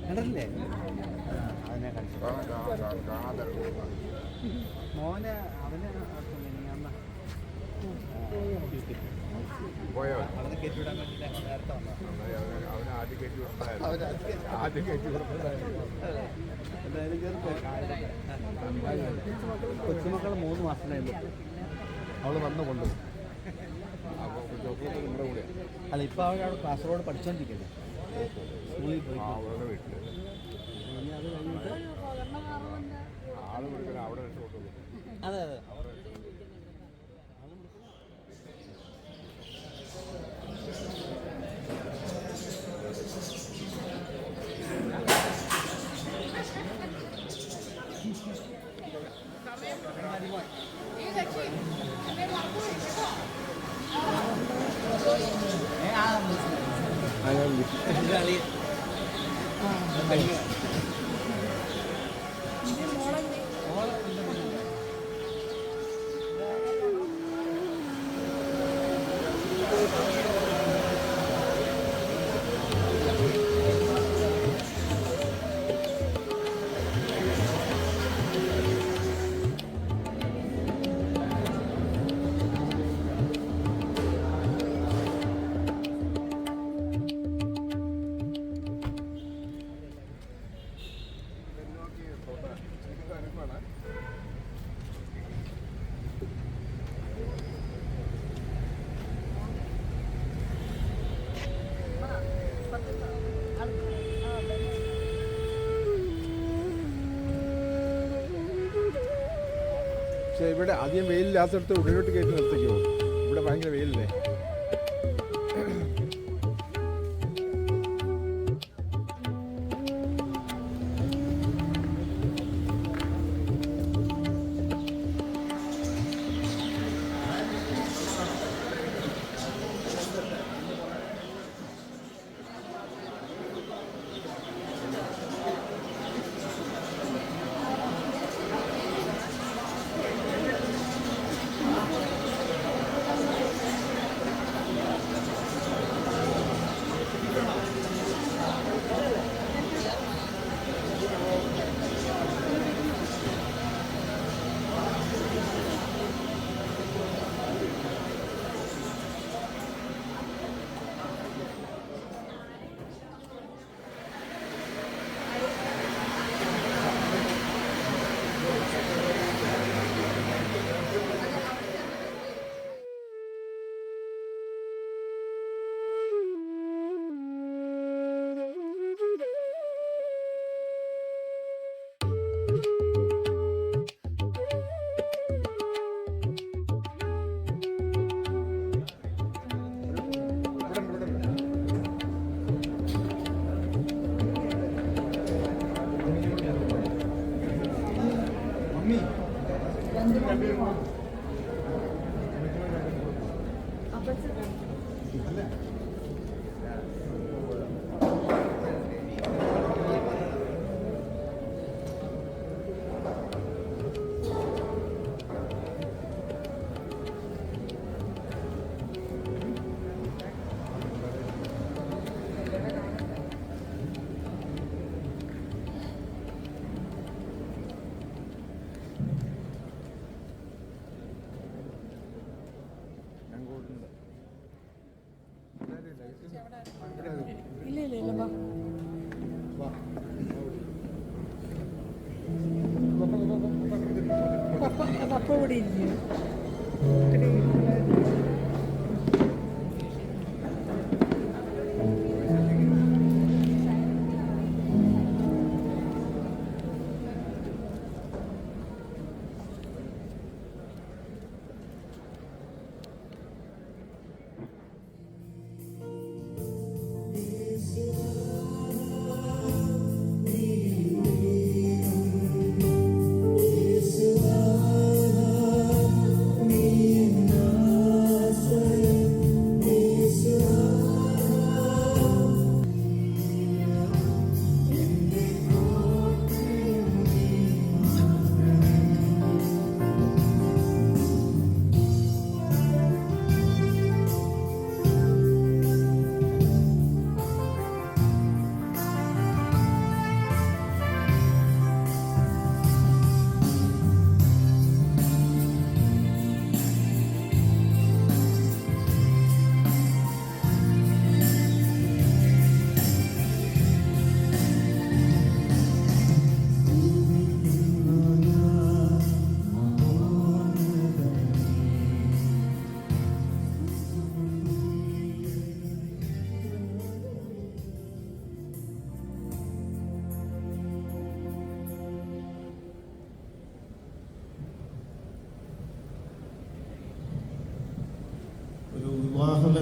കണ്ടല്ലേ അതിനെ കളിച്ചു മോനെ അവന് പോയോ അവനെ കയറ്റിവിടാൻ വേണ്ടിയിട്ട് നേരത്തെ അവന് ആദ്യം കയറ്റി എന്തായാലും കൊച്ചുമക്കൾ 3 മാസത്തിലായിരുന്നു അവള് വന്ന് കൊണ്ടുപോകും. അപ്പോൾ ചോക്ലേറ്റ് നമ്മുടെ കൂടെ അല്ല ഇപ്പോൾ അവിടെ കാസർഗോഡ് പഠിച്ചുകൊണ്ടിരിക്കുന്നത് സ്കൂളിൽ പോയി അവരുടെ വീട്ടിൽ ഇനി അത് കഴിഞ്ഞിട്ട് ആള് വിളിക്കണം അവിടെ രക്ഷപ്പെട്ടു. അതെ അതെ പക്ഷേ ഇവിടെ അധികം വെയിലില്ലാത്തടത്ത് ഉള്ളിലോട്ട് കയറ്റി നിർത്തിക്കുമോ? ഇവിടെ ഭയങ്കര വെയിലല്ലേ. ഇല്ല ഇല്ല ഇല്ല പപ്പ ഇവിടെ ഇരിക്കും. Yes,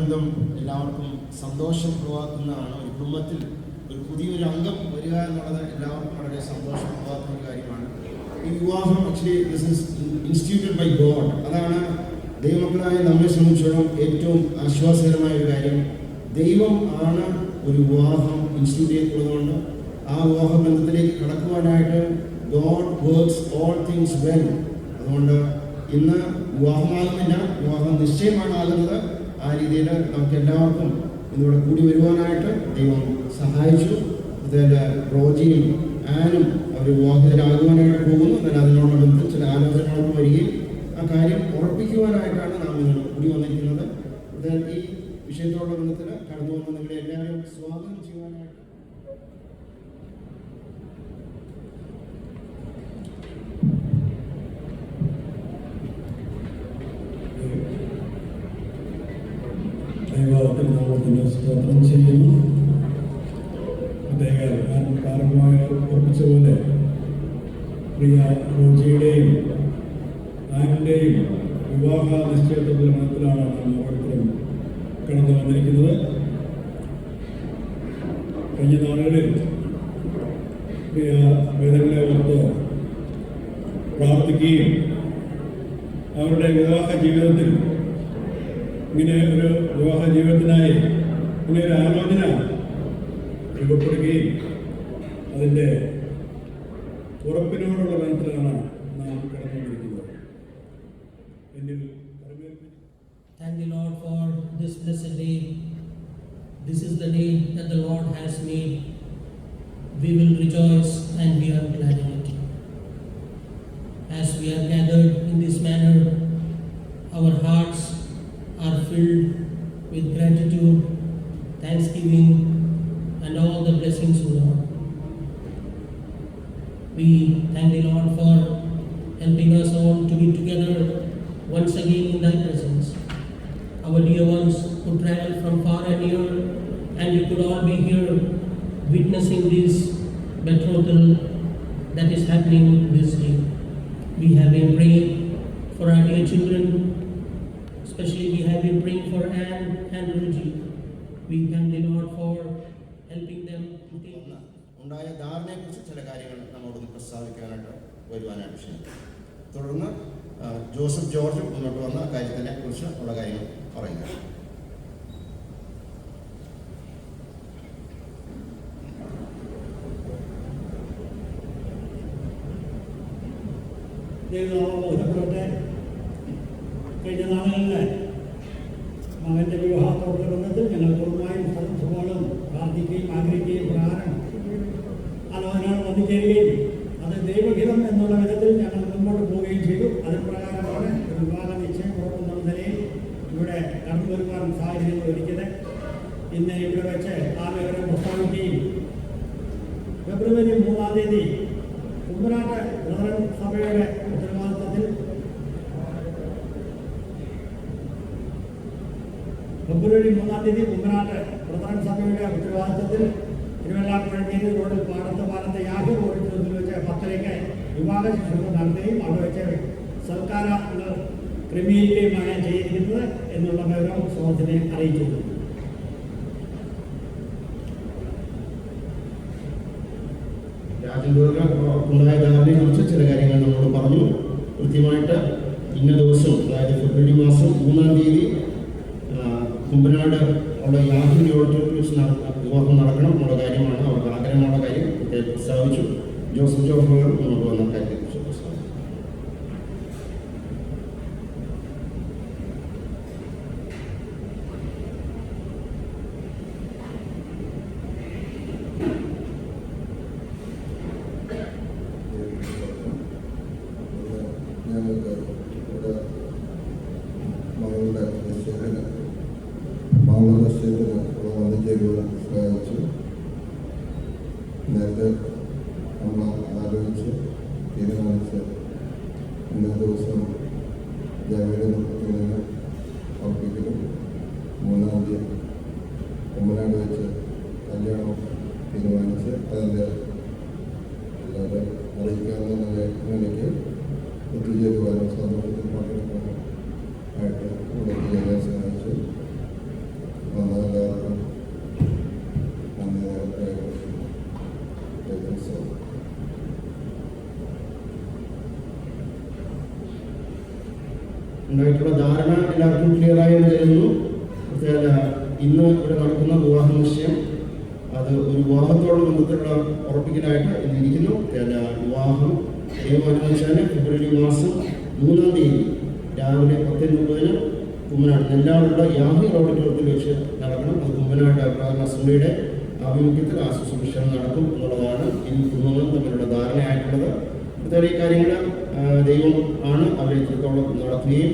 വിവാഹബന്ധം എല്ലാവർക്കും സന്തോഷം ഉളവാക്കുന്നതാണ്. ഒരു കുടുംബത്തിൽ ഒരു പുതിയൊരു അംഗം വരിക എന്നുള്ളത് എല്ലാവർക്കും വളരെ സന്തോഷം ഉളവാക്കുന്ന ഒരു കാര്യമാണ്. ഈ വിവാഹം actually this is instituted by God. അതാണ് ദൈവമക്കളായ നമ്മെ സംബന്ധിച്ചിടത്തോളം ഏറ്റവും ആശ്വാസകരമായ ഒരു കാര്യം. ദൈവം ആണ് ഒരു വിവാഹം ഇൻസ്റ്റിറ്റ്യൂട്ട് ചെയ്തിട്ടുള്ളതുകൊണ്ട് ആ വിവാഹ ബന്ധത്തിലേക്ക് കടക്കുവാനായിട്ട് God works all things well. അതുകൊണ്ട് ഇന്ന് വിവാഹമാകുന്നില്ല, വിവാഹം നിശ്ചയമാണ് ആകുന്നത്. ആ രീതിയിൽ നമുക്ക് എല്ലാവർക്കും ഇന്നിവിടെ കൂടി വരുവാനായിട്ട് ദൈവം സഹായിച്ചു. അതുപോലെ റോജിയും ആനും അവർ വിവാഹിതരാകുവാനായിട്ട് പോകുന്നു. എന്നാൽ അതിനോട് ബന്ധത്തിൽ ചില ആലോചനകളൊക്കെ വരികയും ആ കാര്യം ഉറപ്പിക്കുവാനായിട്ടാണ് നാം നിങ്ങൾ കൂടി വന്നിരിക്കുന്നത്. അതിനാൽ ഈ വിഷയത്തോടുള്ള ബന്ധത്തിൽ കടന്നു വന്ന് നിങ്ങളെ എല്ലാവരും സ്വാഗതം ചെയ്യുവാനായിട്ട് ദൈവത്തിന് നാമത്തിന് സ്തോത്രം ചെയ്യുന്നു. അദ്ദേഹം പ്രാരംഭമായി ഓർപ്പിച്ച പോലെ പ്രിയ റോജിയുടെയും ആനിൻ്റെയും വിവാഹ നിശ്ചയത്വത്തിൻ്റെ മതത്തിലാണ് നാം ഓരോരുത്തരും കടന്നു വന്നിരിക്കുന്നത്. കഴിഞ്ഞ നാളുകളിൽ പ്രിയ വേദങ്ങളെ ഓർത്ത് പ്രാർത്ഥിക്കുകയും അവരുടെ വിവാഹ ജീവിതത്തിൽ ഇങ്ങനെ ഒരു വിവാഹ ജീവിതത്തിനായി ഇങ്ങനെ ഒരു ആലോചന രൂപപ്പെടുകയും അതിൻ്റെ ഉറപ്പിനോടുള്ള ബന്ധത്തിലാണ് നാം കടന്നുകൊണ്ടിരിക്കുന്നത്. എന്നിൽ Thank the Lord for this blessed day. This is the day that the Lord has made. We will rejoice and we are glad in it. As we are gathered in this manner, our hearts are filled with gratitude, thanksgiving, and all the blessings of the Lord. We thank the Lord for helping us all to be together once again in Thy presence. Our dear ones who traveled from far and near, and you could all be here witnessing this betrothal that is happening this day. We have been praying for our dear children. Especially we have been praying for Anne and Ruji. We thank the Lord for helping them to take ഉണ്ടായ ധാരണയെക്കുറിച്ച് ചില കാര്യങ്ങൾ നമ്മോടൊന്ന് പ്രസ്താവിക്കാനായിട്ട് വരുവാനായിട്ട് ക്ഷണിക്കും. തുടർന്ന് Joseph George മുന്നോട്ട് വന്ന കാര്യത്തിനെ കുറിച്ച് ഉള്ള കാര്യങ്ങൾ പറയുക. കഴിഞ്ഞ നാളുകളിൽ മകൻ്റെ വിവാഹത്തോടുള്ള ബന്ധത്തിൽ ഞങ്ങൾ പൂർണ്ണമായും സദസ്സുകളും പ്രാർത്ഥിക്കുകയും ആഗ്രഹിക്കുകയും പ്രകാരം ആലോചനകൾ വന്നുചേരുകയും അത് ദൈവഹിതം എന്നുള്ള വിധത്തിൽ ഞങ്ങൾ മുൻപോട്ട് പോവുകയും ചെയ്തു. അതിന് പ്രകാരമാണ് ഒരു വിവാഹ നിശ്ചയം ഉറപ്പുന്ന നിലയിൽ ഇവിടെ കടന്നു വരുവാൻ സാഹചര്യങ്ങൾ ഒരുക്കിയത്. ഇന്ന് ഇവിടെ വെച്ച് ആ വിവരം പ്രസ്താവിക്കുകയും ഫെബ്രുവരി 3-ാം തീയതി കുമ്പനാട്ട് ബ്രദറൻ സഭയുടെ ഉത്തരവാദിത്വത്തിൽ കുമ്പനാട്ട് ബ്രദറൻ സഭയുടെ ഉത്തരവാദിത്വത്തിൽ തിരുവല്ലാപ്പുഴശ്ശേരി റോഡിൽ പാടത്ത് യാഹൂർ ഓഡിറ്റോറിയത്തിൽ വെച്ച് 10:00 വിവാഹ ശുശ്രൂഷ നടത്തുകയും അവിടെ വെച്ച് സൽക്കാരങ്ങൾ ക്രമീകരിക്കുകയുമാണ് ചെയ്തിരിക്കുന്നത് എന്നുള്ള വിവരം സുഹൃത്തിനെ അറിയിച്ചു. ഉണ്ടായ ധാരണയെക്കുറിച്ച് ചില കാര്യങ്ങൾ നമ്മളോട് പറഞ്ഞു. കൃത്യമായിട്ട് ഇന്ന ദിവസം, അതായത് ഫെബ്രുവരി മാസം 3-ാം തീയതി കുമ്പനാട് ഉള്ള യാഹൂർ ഓഡിറ്റോറിയത്തിൽ വിവാഹം നടക്കണം എന്നുള്ള കാര്യമാണ് അവർക്ക് ആഗ്രഹമുള്ള കാര്യം പ്രസ്താവിച്ചു. ജോസഫ് ജോർജ് മുന്നോട്ട് വന്ന കാര്യത്തെക്കുറിച്ച് പ്രസ്താവിച്ചു. ഞങ്ങൾക്ക് ഇവിടെ മകളുടെ നിശ്ചയത്തിന് വന്നുചേരുവാൻ സഹായിച്ചു. നേരത്തെ നമ്മൾ ആലോചിച്ച് തീരുമാനിച്ച് ഇന്ന ദിവസം ജാമ്യത്തിന് ഉറപ്പിക്കലും 3-ാം തീയതി കുമ്പനാട് വെച്ച് കല്യാണം തീരുമാനിച്ച് അതിൻ്റെ എല്ലാവരും അറിയിക്കാവുന്ന നിലയ്ക്ക് ഒത്തുചേരുവാനും സന്തോഷത്തിൽ പങ്കെടുക്കാനും ആയിട്ട് ഇവിടെ ചെയ്യാൻ സഹായിച്ചു. ഉണ്ടായിട്ടുള്ള ധാരണ എല്ലാവർക്കും ക്ലിയറായി എന്ന് കരുതുന്നു. ഇന്ന് ഇവിടെ നടക്കുന്ന വിവാഹ നിശ്ചയം അത് ഒരു വിവാഹത്തോട് ബന്ധത്തിലുള്ള ഉറപ്പിക്കലായിട്ട് ഇന്നിരിക്കുന്നു. വിവാഹം ദൈവമാനുവദിച്ചാൽ ഫെബ്രുവരി മാസം 3-ാം തീയതി രാവിലെ 10:30 കുമ്മനാട് നെല്ലാടുള്ള യാഹി ഓഡിറ്റോറിയത്തിൽ വെച്ച് നടക്കണം. അത് കുമ്മനാട് പ്രാർത്ഥന അസംബ്ലിയുടെ ആഭിമുഖ്യത്തിൽ ആ ശുശ്രൂഷ നടക്കും എന്നുള്ളതാണ് ഈ കുടുംബങ്ങളും തമ്മിലുള്ള ധാരണയായിട്ടുള്ളത്. പ്രത്യേക ഈ കാര്യങ്ങൾ ദൈവം ആണ് അവരെ ഇത്രത്തോളം നടത്തുകയും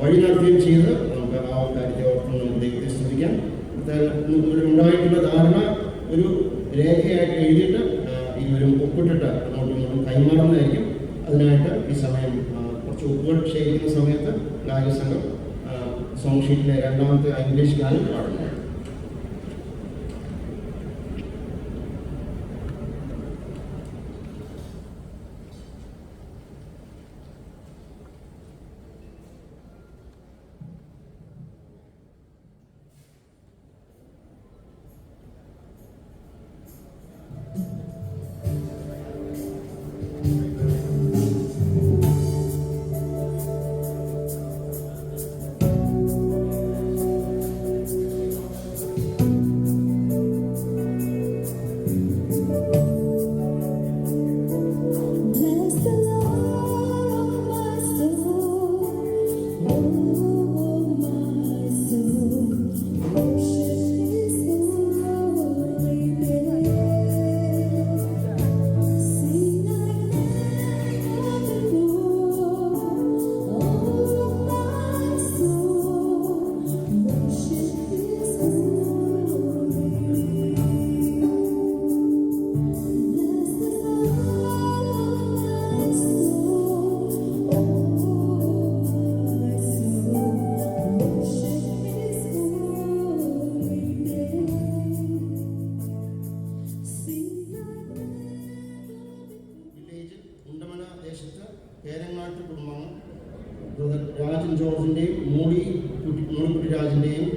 വഴി നടത്തുകയും ചെയ്ത് നമുക്ക് ആ കാര്യത്തെ ഓർത്ത് നമുക്ക് ദൈവത്തെ സ്തുതിക്കാം. ഉണ്ടായിട്ടുള്ള ധാരണ ഒരു രേഖയായിട്ട് എഴുതിയിട്ട് ഇരുവരും ഒപ്പിട്ടിട്ട് അങ്ങോട്ടും ഇങ്ങോട്ടും കൈമാറുന്നതായിരിക്കും. അതിനായിട്ട് ഈ സമയം കുറച്ച് ഒപ്പുകൾ ശേഖരിക്കുന്ന സമയത്ത് ഗായക സംഘം സോങ് ഷീറ്റിലെ 2ാമത്തെ ഇംഗ്ലീഷ് ഗാനം പാടുന്നു. രാജൻ ജോർജിൻ്റെയും മോളിക്കുട്ടി രാജിൻ്റെയും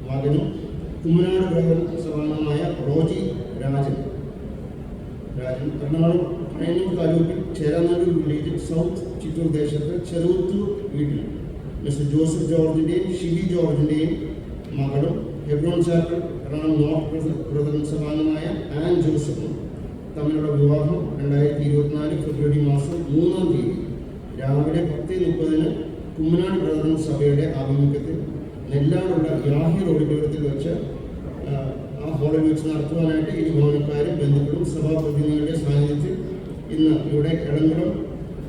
മകനും കുമ്മനാട് ബ്രദർ സമാനമായ റോജി രാജൻ എറണാകുളം പഴയന്നൂർ താലൂക്കിൽ ചേരാനല്ലൂർ വില്ലേജിൽ സൗത്ത് ചിറ്റൂർ ദേശത്ത് ചെറുവത്തൂർ വീട്ടിൽ മിസ്റ്റർ ജോസഫ് ജോർജിൻ്റെയും ഷിബി ജോർജിൻ്റെയും മകളും ഹെബ്രോൺ ചാപ്പൽ എറണാകുളം നോർത്ത് ബ്രദറിന് സമാനമായ ആൻ ജോസഫും തമ്മിലുള്ള വിവാഹം 2024 ഫെബ്രുവരി മാസം 3-ാം തീയതി രാവിലെ 10:30 കുമ്മനാട് ബ്രദറൻ സഭയുടെ ആഭിമുഖ്യത്തിൽ നെല്ലാടുള്ള യാഹി ഓഡിറ്റോറിയത്തിൽ വെച്ച് ആ ഹോളിൽ വെച്ച് നടത്തുവാനായിട്ട് ഈ ഭവനക്കാരും ബന്ധുക്കളും സഭാപ്രതിനിധികളുടെ സാന്നിധ്യത്തിൽ ഇന്ന് ഇവിടെ Elamkulam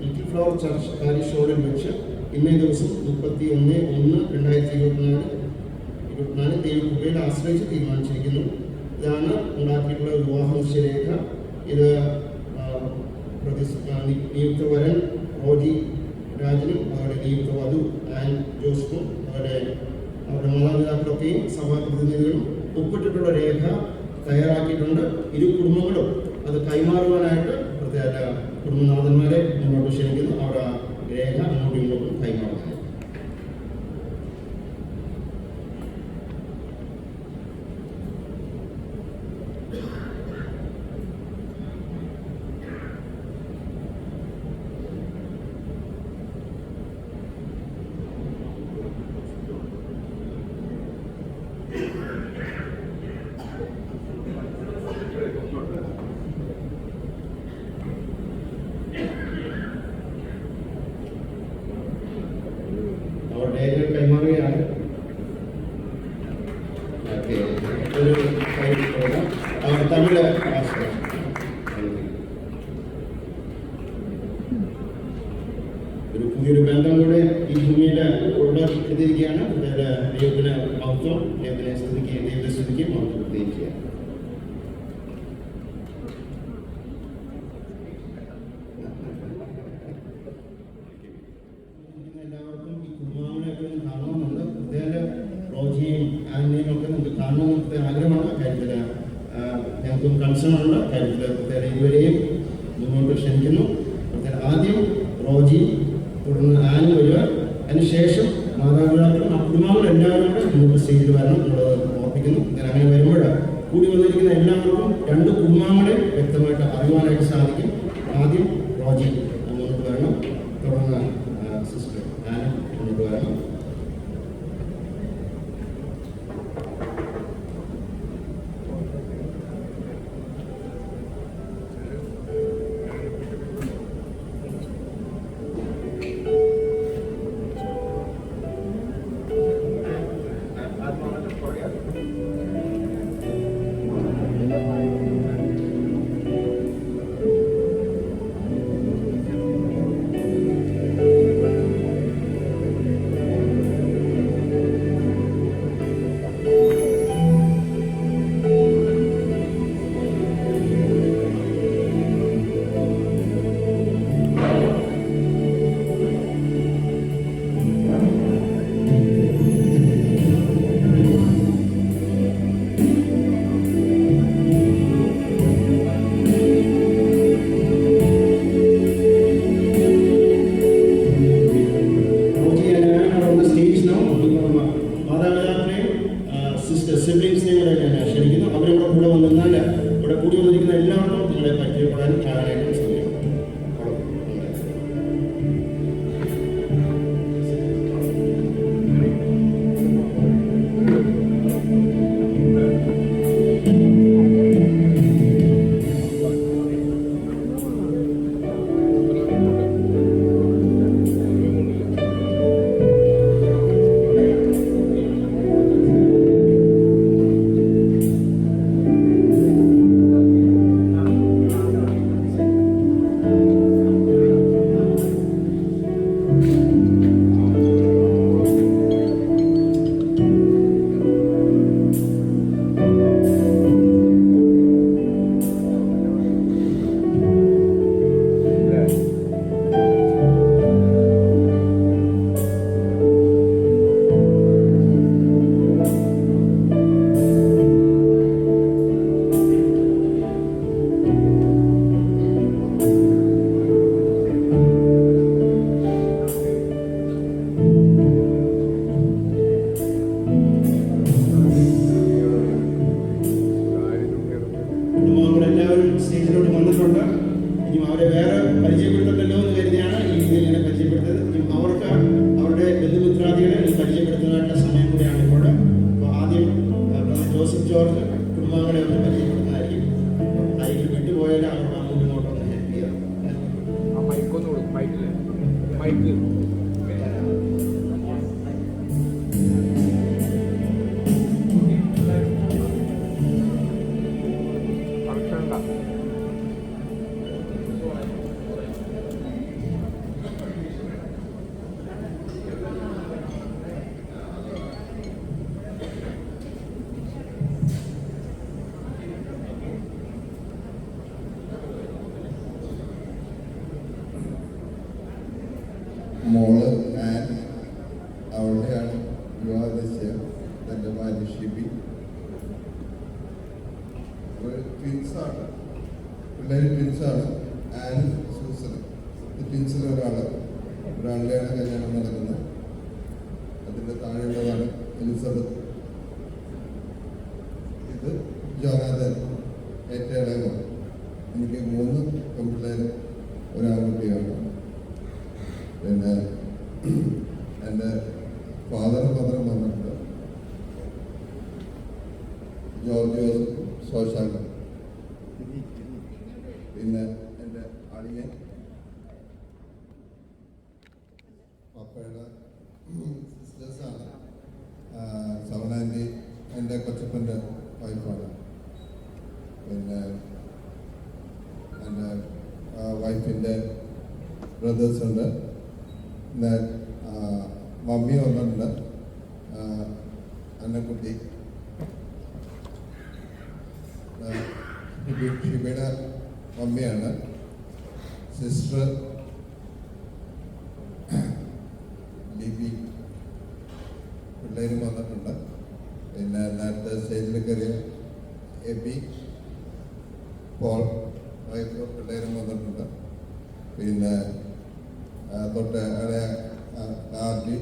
little flower church parish ഹോളിൽ വെച്ച് ഇന്നേ ദിവസം 31/1/2024 ദൈവകൃപയിൽ ആശ്രയിച്ച് തീരുമാനിച്ചിരിക്കുന്നു. ഇതാണ് ഉണ്ടാക്കിയിട്ടുള്ള വിവാഹ നിശ്ചയരേഖ. ഇത് നിയുക്ത വരൻ റോജി രാജനും അവരുടെ നിയുക്ത വധു ആൻ ജോസഫും അവരുടെ മാതാപിതാക്കളൊക്കെയും സഭാപ്രതിനിധികളും ഒപ്പിട്ടിട്ടുള്ള രേഖ തയ്യാറാക്കിയിട്ടുണ്ട്. ഇരു കുടുംബങ്ങളും അത് കൈമാറുവാനായിട്ട് പ്രത്യേക കുടുംബനാഥന്മാരെ മുന്നോട്ട് ക്ഷണിക്കുന്നു. അവർ ആ രേഖ അങ്ങോട്ടും ഇങ്ങോട്ടും കൈമാറുന്നു. രേഖകൾ കൈമാറുകയാണ്. തമിഴ് ഒരു പുതിയൊരു ബന്ധം കൂടെ ഈ ഭൂമിയിൽ ഉൾപ്പെടുത്തിയിരിക്കുകയാണ്. ദൈവത്തിന് മഹത്വം, ദൈവത്തെ സ്തുതിക്കുകയും മഹത്വപ്പെടുത്തുകയും ചെയ്യാം. എല്ലാവർക്കും ഈ കുടുംബാംഗങ്ങളെയൊക്കെ ഒന്ന് കാണണമെന്നുണ്ട്. പ്രത്യേക റോജിയും ആനിനെയും ഒക്കെ നമുക്ക് കാണണമെന്ന് ആഗ്രഹമാണ്. കാര്യത്തിൽ ഞങ്ങൾക്കും കൺസേൺ ഉണ്ട്. കാര്യത്തിൽ പ്രത്യേക ഇതുവരെയും മുന്നോട്ട് ക്ഷണിക്കുന്നു. ആദ്യം റോജി, തുടർന്ന് ആനി വരിക, അതിനുശേഷം മാതാപിതാക്കളും ആ കുടുംബാംഗങ്ങളെല്ലാവരും കൂടെ മുന്നോട്ട് സ്റ്റേജിൽ വരണം എന്നുള്ളത് ഓർപ്പിക്കുന്നു. അങ്ങനെ വരുമ്പോൾ കൂടി വന്നിരിക്കുന്ന എല്ലാവർക്കും രണ്ട് കുടുംബാംഗങ്ങളെ വ്യക്തമായിട്ട് അറിയുവാനായിട്ട് സാധിക്കും. ആദ്യം റോജി മുന്നോട്ട് വരണം, തുടർന്ന് സിസ്റ്റർ ആനി. സിബ്ലിങ്സിനെയും കൂടെ ഞാൻ ക്ഷണിക്കുന്നു. അവരുടെ കൂടെ വന്നാൽ ഇവിടെ കൂടി വന്നിരിക്കുന്ന എല്ലാവർക്കും നിങ്ങളെ പരിചയപ്പെടാൻ കാണാനായിട്ട് ശ്രമിക്കും. സ്റ്റേജിലോട്ട് വന്നിട്ടുണ്ട്. ഇനി അവരെ വേറെ പരിചയപ്പെടുത്തണ്ടല്ലോ എന്ന് കരുതിയാണ് ഈ രീതിയിൽ ഇങ്ങനെ പരിചയപ്പെടുത്തത്. ഇനി അവർക്ക് അവരുടെ ബന്ധുമിത്രാദികളെ പരിചയപ്പെടുത്താനായിട്ടുള്ള സമയം കൂടിയാണ് ഇപ്പോൾ. അപ്പോൾ ആദ്യം ജോസഫ് ജോർജ് കുടുംബാംഗങ്ങളെ ഒന്ന് പരിചയപ്പെടുന്നതായിരിക്കും. അതിൽ വിട്ടുപോയാൽ അവർക്ക് അങ്ങോട്ടും ഇങ്ങോട്ടും ഒന്ന് ഹെൽപ്പ് ചെയ്യാം. മൈക്കൊന്ന് കൊടുക്കും. മൈക്ക് മോള് ആൻ, അവളുടെയാണ് വിവാഹ നിശ്ചയം. എൻ്റെ ഭാര്യ ഷിബി. ട്വിൻസാണ്, പിള്ളേർ ട്വിൻസാണ്. An, Susan. ട്വിൻസിൽ ഒരാളുടെയാണ് കല്യാണം നടക്കുന്നത്. അതിൻ്റെ താഴെയുള്ളതാണ് എലിസബത്ത്. ഇത് ജോനാഥൻ, ഏറ്റവും ഇളയവൻ. എനിക്ക് 3 പെൺപിള്ളേരും ഒരാൺകുട്ടിയാണ്. പിന്നെ എൻ്റെ ഫാദർ മദറും വന്നിട്ടുണ്ട്. ജോർജ് ശോശാങ്കൻ. പിന്നെ എൻ്റെ അളിയൻ, പപ്പയുടെ സിസ്റ്റേഴ്സാണ്. സവനാൻറ്റി എൻ്റെ കൊച്ചപ്പൻ്റെ വൈഫാണ്. പിന്നെ എൻ്റെ വൈഫിൻ്റെ ബ്രദേഴ്സുണ്ട്. പിന്നെ മമ്മി വന്നിട്ടുണ്ട്, അന്നക്കുട്ടി. ഷിബിയുടെ മമ്മിയാണ്. സിസ്റ്റർ ലിബി. പിള്ളേരും വന്നിട്ടുണ്ട്. പിന്നെ നേരത്തെ സ്റ്റേജിൽ കയറിയ എബി, പോൾ, വൈഫ്, പിള്ളേരും വന്നിട്ടുണ്ട്. പിന്നെ തൊട്ട് ഇളയ ആർജി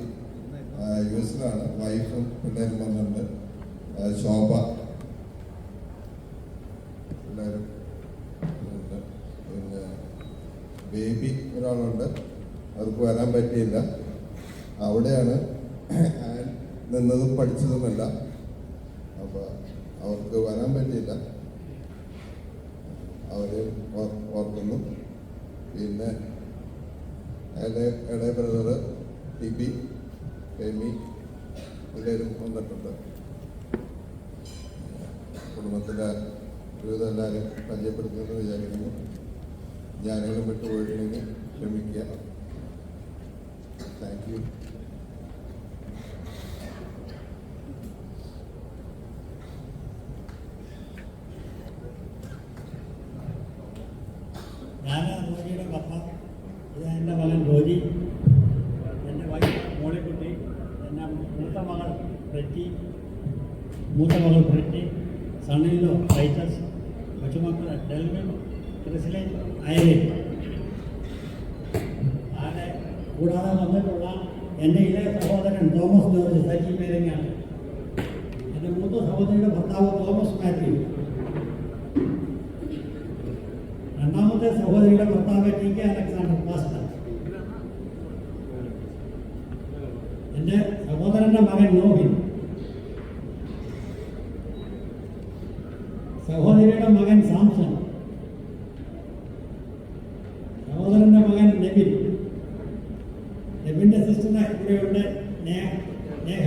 യൂസിലാണ്, വൈഫും പിള്ളേരും വന്നിട്ടുണ്ട്. ശോഭ, പിള്ളേരും ഉണ്ട്. പിന്നെ ബേബി ഒരാളുണ്ട്, അവർക്ക് വരാൻ പറ്റിയില്ല. അവിടെയാണ് നിന്നതും പഠിച്ചതുമല്ല. അപ്പോൾ അവർക്ക് വരാൻ പറ്റിയില്ല, അവർ ഓർക്കുന്നു. പിന്നെ ഇളയ ബ്രദറ് ടിബി, എമി, എല്ലാവരും വന്നിട്ടുണ്ട്. കുടുംബത്തിലെ ജീവിതം എല്ലാവരും പരിചയപ്പെടുത്തുമെന്ന് വിചാരിക്കുന്നു. ഞാനുകളും വിട്ടുപോയിട്ടുണ്ടെങ്കിൽ ക്ഷമിക്കുക. Thank you. ഞാൻ റോജിയുടെ പപ്പ, ഇത് എൻ്റെ മകൻ റോജി, എൻ്റെ വൈഫ് മോളിക്കുട്ടി, എൻ്റെ മൂത്ത മകൾ ബ്രിറ്റി, സണ്ണിലോ ടൈറ്റസ്, കൊച്ചുമക്കൾ ഡെൽവിൻ, ക്രിസ്ലിൻ, ഐറിൻ. ആരെ കൂടാതെ വന്നിട്ടുള്ള എൻ്റെ ഇളയ സഹോദരൻ തോമസ് ജോർജ് സജി പേരങ്ങാണ്. എൻ്റെ മൂത്ത സഹോദരിയുടെ ഭർത്താവ് തോമസ് മാത്യു. രണ്ടാമത്തെ സഹോദരിയുടെ ഭർത്താവ് ടി കെ അലക്സാണ്ടർ പാസ്റ്റർ. എൻ്റെ സഹോദരൻ്റെ മകൻ നോഹിൻ, സഹോദരിയുടെ മകൻ സാംസൺ, സഹോദരൻ്റെ മകൻ നെബിൻ്റെ സിസ്റ്ററിനെ ഇവിടെയുണ്ട് നേഹ.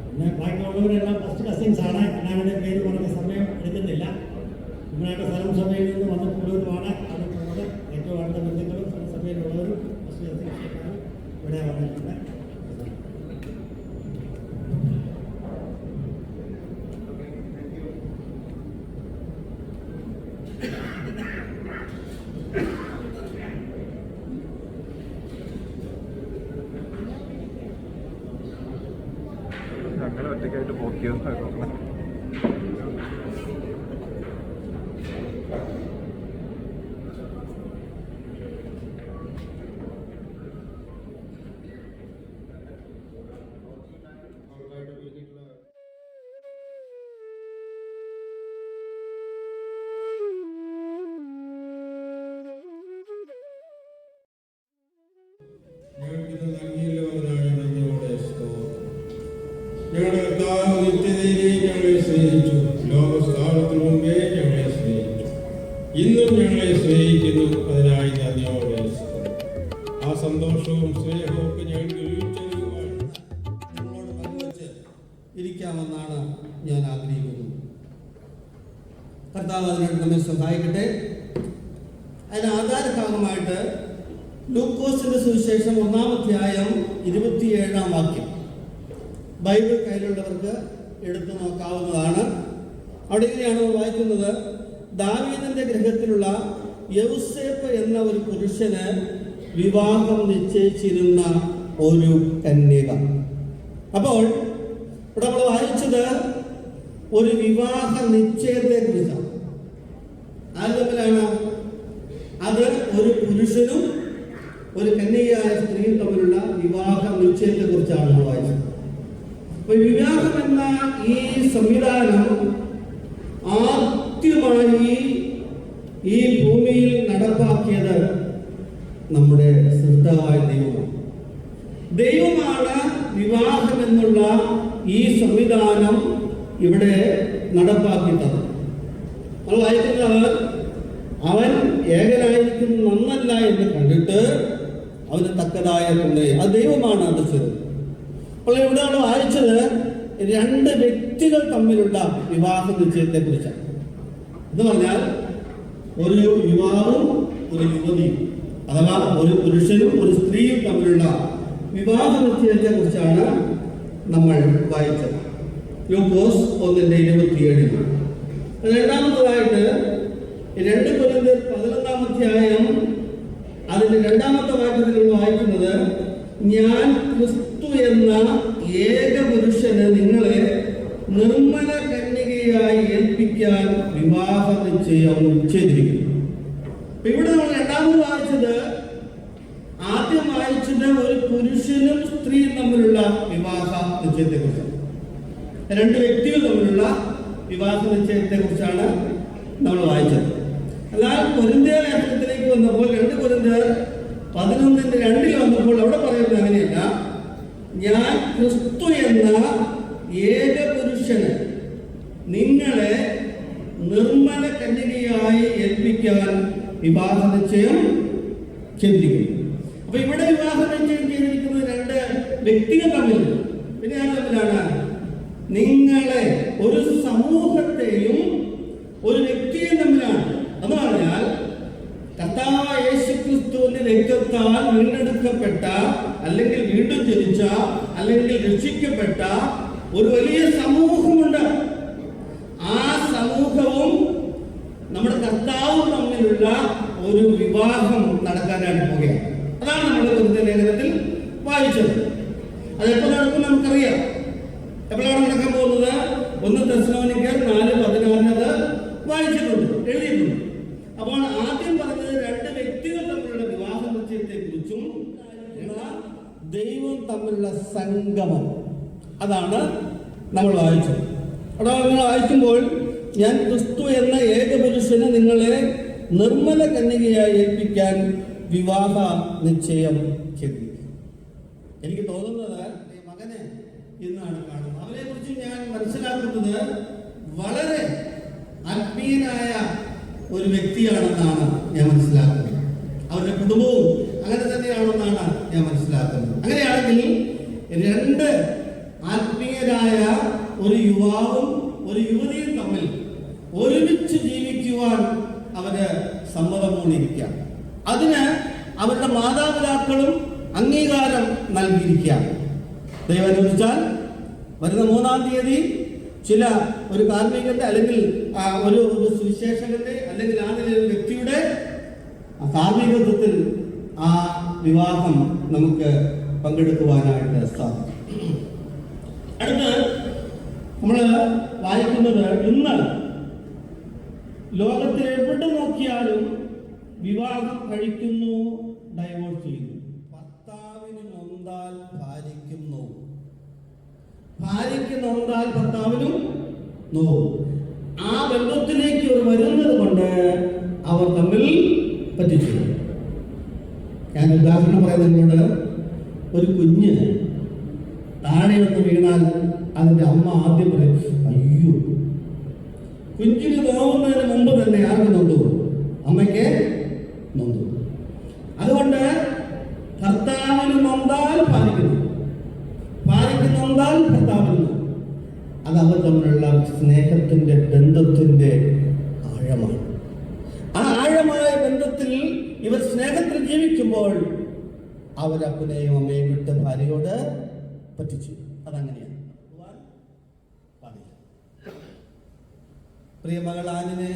പിന്നെ ബാക്കിയുള്ളവരെല്ലാം ഫസ്റ്റ് കസിൻസ് ആണ്. എല്ലാവരുടെയും പേര് പറഞ്ഞ സമയം എടുക്കുന്നില്ല. ഇവരുടെ സ്ഥലം സഭയിൽ നിന്ന് വന്നിട്ടുള്ളവരുമാണ്. അതുപോലെ ഏറ്റവും അടുത്ത ബന്ധുക്കളും സ്ഥലസഭയിലുള്ളവരും ഫസ്റ്റ് കസിൻസും ഇവിടെ വന്നിട്ടുണ്ട്. അങ്ങനെ ഒറ്റയ്ക്കായിട്ട് പോക്കിയതായിരുന്നു. ഞങ്ങൾക്കിത് നൽകിയല്ലോനായ നന്ദിയോടെ സ്തോത്രം. ഞങ്ങളുടെ കർത്താവ് നിത്യതയിലേക്ക് ഞങ്ങളെ സ്നേഹിച്ചു. ലോകസ്ഥാപനത്തിന് മുമ്പേ ഞങ്ങളെ സ്നേഹിച്ചു. ഇന്നും ഞങ്ങളെ സ്നേഹിക്കുന്നു. അതിനായി നന്ദിയോടെ സ്തോത്രം. ആ സന്തോഷവും സ്നേഹവും ഒക്കെ ഞങ്ങൾക്ക് രുചിച്ചറിയുവാൻ നിങ്ങളോട് പങ്കുവച്ച് ഇരിക്കാമെന്നാണ് ഞാൻ ആഗ്രഹിക്കുന്നത്. കർത്താവ് അതിനായിട്ട് നമ്മെ സഹായിക്കട്ടെ. അതിന് ആധാരഭാഗമായിട്ട് ലൂക്കോസിന്റെ സുവിശേഷം 1-ാം അധ്യായം 27-ാം വാക്യം ബൈബിൾ കയ്യിലുള്ളവർക്ക് എടുത്തു നോക്കാവുന്നതാണ്. അവിടെ ഇങ്ങനെയാണ് വായിക്കുന്നത്: ദാവീദിന്റെ ഗൃഹത്തിലുള്ള യൗസേപ്പ് എന്ന ഒരു പുരുഷന് വിവാഹം നിശ്ചയിച്ചിരുന്ന ഒരു കന്യക. അപ്പോൾ ഇവിടെ നമ്മൾ വായിച്ചത് ഒരു വിവാഹ നിശ്ചയത്തെ കുറിച്ചാണ്. ആര് തമ്മിലാണ്? അത് ഒരു പുരുഷനും ഒരു കന്യകയായ സ്ത്രീയും തമ്മിലുള്ള വിവാഹ നിശ്ചയത്തെ കുറിച്ചാണ് നമ്മൾ വായിച്ചത്. അപ്പൊ വിവാഹം എന്ന ഈ സംവിധാനം ആദ്യമായി ഈ ഭൂമിയിൽ നടപ്പാക്കിയത് നമ്മുടെ സൃഷ്ടാവായ ദൈവമാണ് വിവാഹം എന്നുള്ള ഈ സംവിധാനം ഇവിടെ നടപ്പാക്കിയത്. നമ്മൾ വായിക്കുന്നത് അവൻ ഏകനായിരിക്കുന്ന നന്നല്ല എന്ന് കണ്ടിട്ട് അവന് തക്കതായ തുണയെ, അത് ദൈവമാണ് അത് ചെയ്തത്. അപ്പോൾ ഇവിടെയാണ് വായിച്ചത് 2 വ്യക്തികൾ തമ്മിലുള്ള വിവാഹ നിശ്ചയത്തെ കുറിച്ചാണ്. എന്ന് പറഞ്ഞാൽ ഒരു യുവാവും ഒരു യുവതിയും, അഥവാ ഒരു പുരുഷനും ഒരു സ്ത്രീയും തമ്മിലുള്ള വിവാഹ നിശ്ചയത്തെ കുറിച്ചാണ് നമ്മൾ വായിച്ചത്. ലൂക്കോസ് 1:27. രണ്ടാമത്തതായിട്ട് 2 കൊരിന്ത്യർ 11-ാം അധ്യായം അതിന്റെ 2-ാമത്തെ വാക്യത്തിൽ വായിക്കുന്നത്: ഞാൻ ക്രിസ്തു എന്ന ഏക പുരുഷന് നിങ്ങളെ നിർമ്മല കന്യകയായി ഏൽപ്പിക്കാൻ വിവാഹ നിശ്ചയം ചെയ്തിരിക്കുന്നു. ഇവിടെ നമ്മൾ രണ്ടാമത് വായിച്ചത്, ആദ്യം വായിച്ചത് ഒരു പുരുഷനും സ്ത്രീയും തമ്മിലുള്ള വിവാഹ നിശ്ചയത്തെ കുറിച്ചാണ്. 2 വ്യക്തികൾ തമ്മിലുള്ള വിവാഹ നിശ്ചയത്തെ കുറിച്ചാണ് നമ്മൾ വായിച്ചത്. എന്നാൽ കൊരിന്ത്യർ ലേഖനത്തിലേക്ക് വന്നപ്പോൾ 2 കൊരിന്ത്യർ 11:2 വന്നപ്പോൾ അവിടെ പറയുന്നത് അങ്ങനെയല്ല: ഞാൻ ക്രിസ്തു എന്ന ഏക പുരുഷന് നിങ്ങളെ നിർമ്മല കന്യകയായി ഏൽപ്പിക്കാൻ വിവാഹ നിശ്ചയം ചെയ്തിരിക്കുന്നു. അപ്പൊ ഇവിടെ വിവാഹ നിശ്ചയം ചെയ്തിരിക്കുന്നത് 2 വ്യക്തികൾ തമ്മിൽ. പിന്നെ ആര് തമ്മിലാണ്? നിങ്ങളെ ഒരു വലിയ സമൂഹമുണ്ട്. ആ സമൂഹവും നമ്മുടെ കർത്താവും തമ്മിലുള്ള ഒരു വിവാഹം നടക്കാനായിട്ട് പോവുകയാണ്. അതാണ് നമ്മൾ കൊരിന്ത്യർ ലേഖനത്തിൽ വായിച്ചത്. അതെപ്പോൾ നടക്കും നമുക്കറിയാം. എപ്പോഴാണ് നടക്കാൻ പോകുന്നത്? 1 തെസ്സലോനിക്കർ 4:16 അത് വായിച്ചിട്ടുണ്ട്, എഴുതിയിട്ടുണ്ട്. അപ്പോൾ ആദ്യം പറഞ്ഞത് 2 വ്യക്തികൾ തമ്മിലുള്ള വിവാഹ നിശ്ചയത്തെ കുറിച്ചും ദൈവം തമ്മിലുള്ള സംഗമം, അതാണ് നമ്മൾ വായിച്ചത്. അവിടെ നിങ്ങൾ വായിക്കുമ്പോൾ ഞാൻ ക്രിസ്തു എന്ന ഏകപുരുഷന് നിങ്ങളെ നിർമ്മല കന്യകയായി ഏൽപ്പിക്കാൻ വിവാഹ നിശ്ചയം ചെയ്തു. എനിക്ക് തോന്നുന്നത് മകനെ ഇന്നാണ് കാണുന്നത്. അവരെ കുറിച്ച് ഞാൻ മനസ്സിലാക്കുന്നത് വളരെ ആത്മീയനായ ഒരു വ്യക്തിയാണെന്നാണ് ഞാൻ മനസ്സിലാക്കുന്നത്. അവരുടെ കുടുംബവും അങ്ങനെ തന്നെയാണെന്നാണ് ഞാൻ മനസ്സിലാക്കുന്നത്. അങ്ങനെയാണെങ്കിൽ 2 ആത്മീയരായ ഒരു യുവാവും ഒരു യുവതിയും തമ്മിൽ ഒരുമിച്ച് ജീവിക്കുവാൻ അവര് സമ്മതം മൂടിയിരിക്കുക. അതിന് അവരുടെ മാതാപിതാക്കളും അംഗീകാരം നൽകിയിരിക്കുക. ദൈവം അനുവദിച്ചാൽ വരുന്ന 3-ാം തീയതി ഒരു കാർമ്മികന്റെ അല്ലെങ്കിൽ ഒരു സുവിശേഷകന്റെ അല്ലെങ്കിൽ ആ നിലയിൽ വ്യക്തിയുടെ കാർമ്മികത്വത്തിൽ ആ വിവാഹം നമുക്ക് പങ്കെടുക്കുവാനായിട്ട് സാധിക്കും. അടുത്ത് നമ്മൾ വായിക്കുന്നത്, ഇന്ന് ലോകത്തിൽ എവിടെ നോക്കിയാലും വിവാഹം കഴിക്കുന്നു, ഡൈവോഴ്സ് ചെയ്യുന്നു. ഭർത്താവിന് നൊന്താൽ ഭാര്യയ്ക്കും നോവും, ഭാര്യയ്ക്ക് നൊന്താൽ ഭർത്താവിനും നോവും. ആ ബന്ധത്തിലേക്ക് ഒരു വരുന്നത് കൊണ്ട് അവർ തമ്മിൽ പറ്റിച്ചു. ഞാൻ ഉദാഹരണം പറയുന്നതിനോട്, ഒരു കുഞ്ഞ് താഴെ ഒന്ന് വീണാൽ അതിന്റെ അമ്മ ആദ്യം പറയും അയ്യോ. കുഞ്ഞിന് നോവുന്നതിന് മുമ്പ് തന്നെ ആർക്ക് നൊന്തു? അമ്മയ്ക്ക് നൊന്തു. അതുകൊണ്ട് ഭർത്താവിന് നൊന്താൽ ഭാര്യയ്ക്കുന്നു, ഭാര്യയ്ക്ക് നൊന്താൽ ഭർത്താവിന്. അത് അവർ തമ്മിലുള്ള സ്നേഹത്തിന്റെ ബന്ധത്തിന്റെ ആഴമാണ്. ആ ആഴമായ ബന്ധത്തിൽ ഇവർ സ്നേഹത്തിൽ ജീവിക്കുമ്പോൾ അവരപ്പനെയും അമ്മയും വിട്ട് ഭാര്യയോട് പറ്റിച്ചു. അതങ്ങനെയാണ്. പ്രിയ മകൾ ആനിനെ,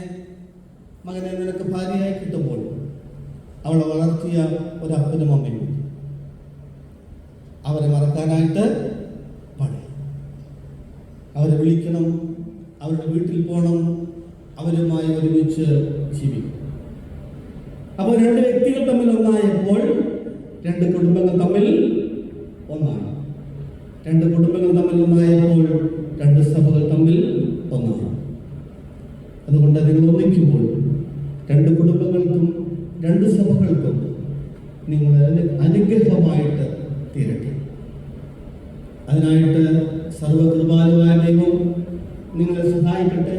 മകനെ നിനക്ക് ഭാര്യയായി കിട്ടുമ്പോൾ അവളെ വളർത്തിയ ഒരപ്പനും അമ്മയും അവരെ മറക്കാനായിട്ട് പാടില്ല. അവരെ വിളിക്കണം, അവരുടെ വീട്ടിൽ പോകണം, അവരുമായി ഒരുമിച്ച് ജീവിക്കും. അപ്പോൾ 2 വ്യക്തികൾ തമ്മിൽ ഒന്നായപ്പോൾ 2 കുടുംബങ്ങൾ തമ്മിൽ ഒന്നാണ്. 2 കുടുംബങ്ങൾ തമ്മിൽ ഒന്നായപ്പോൾ 2 സഭകൾ തമ്മിൽ ഒന്നാണ്. അതുകൊണ്ട് നിങ്ങൾ ഒന്നിക്കുമ്പോൾ 2 കുടുംബങ്ങൾക്കും 2 സഭകൾക്കും നിങ്ങൾ അനുഗ്രഹമായിട്ട് തീരട്ടെ. അതിനായിട്ട് സർവകൃപാലുവായ ദൈവം നിങ്ങളെ സഹായിക്കട്ടെ.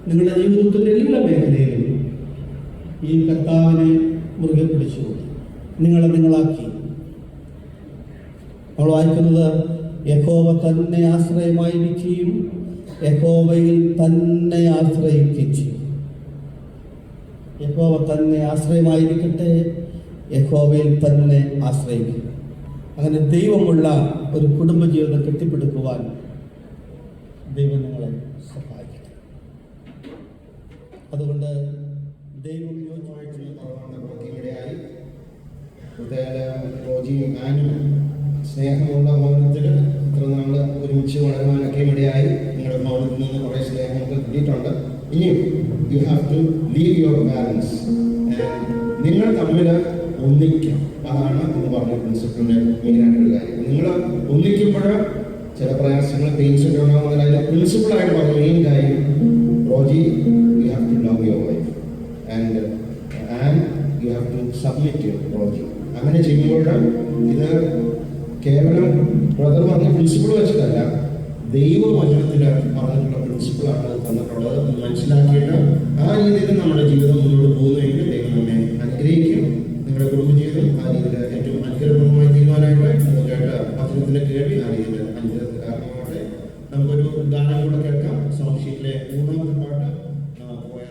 നിങ്ങളുടെ ജീവിതത്തിൻ്റെ എല്ലാ മേഖലയിലും ഈ കർത്താവിനെ മുറുകെ പിടിച്ചു നിങ്ങളാക്കി. നമ്മൾ വായിക്കുന്നത്, യഹോവ തന്നെ ആശ്രയമായിരിക്കുകയും യഹോവയിൽ തന്നെ ആശ്രയിക്കുകയും ചെയ്യും. യഹോവ തന്നെ ആശ്രയമായിരിക്കട്ടെ, യഹോവയിൽ തന്നെ ആശ്രയിക്കുക. അങ്ങനെ ദൈവമുള്ള ഒരു കുടുംബജീവിതം കെട്ടിപ്പടുക്കുവാൻ ദൈവം നിങ്ങളെ സഹായിക്കട്ടെ. അതുകൊണ്ട് ദൈവം സ്നേഹമുള്ള ഭവനത്തിൽ ഇത്ര നാൾ ഒരുമിച്ച് വളരാനൊക്കെ ഇടയായി. നിങ്ങളുടെ ഭവനത്തിൽ നിന്ന് കുറേ സ്നേഹമൊക്കെ കിട്ടിയിട്ടുണ്ട്. ഇനിയും you have to leave your balance. നിങ്ങൾ തമ്മിൽ ഒന്നിക്കാം. അതാണ് എന്ന് പറഞ്ഞ പ്രിൻസിപ്പിളിൻ്റെ മെയിനായിട്ടൊരു കാര്യം. നിങ്ങൾ ഒന്നിക്കുമ്പോൾ ചില പ്രയാസങ്ങൾ പെയിൻസ് ഒക്കെ ഉണ്ടാകുന്നതിൽ അതിൻ്റെ പ്രിൻസിപ്പിളായിട്ട് പറഞ്ഞ മെയിൻ കാര്യം, Roji, you have to love your wife and you have to submit your Roji. അങ്ങനെ ചെയ്യുമ്പോൾ ഇത് കേവലം ബ്രദർ പറഞ്ഞ പ്രിൻസിപ്പിൾ വെച്ചിട്ടല്ല, ദൈവവചനത്തിൽ പറഞ്ഞിട്ടുള്ള പ്രിൻസിപ്പിളാണ് തന്നിട്ടുള്ളത്. മനസ്സിലാക്കിയിട്ട് ആ രീതിയിൽ നമ്മുടെ ജീവിതം മുന്നോട്ട് പോകുന്നതെങ്കിൽ ദൈവം നമ്മെ അനുഗ്രഹിക്കും. നിങ്ങളുടെ കുടുംബജീവിതം ആ രീതിയിൽ ഏറ്റവും അനുഗ്രഹപ്രദമായി തീരുമാനമായിട്ട് കേട്ട വചനത്തിൻ്റെ കേൾവി ആ രീതിയിൽ അനുഗ്രഹത്തിന് കാരണമാവട്ടെ. നമുക്കൊരു ഗാനം കൂടെ കേൾക്കാം. സൗണ്ട് ഷീറ്റിലെ 3-ാമത്തെ പാട്ട് പോയ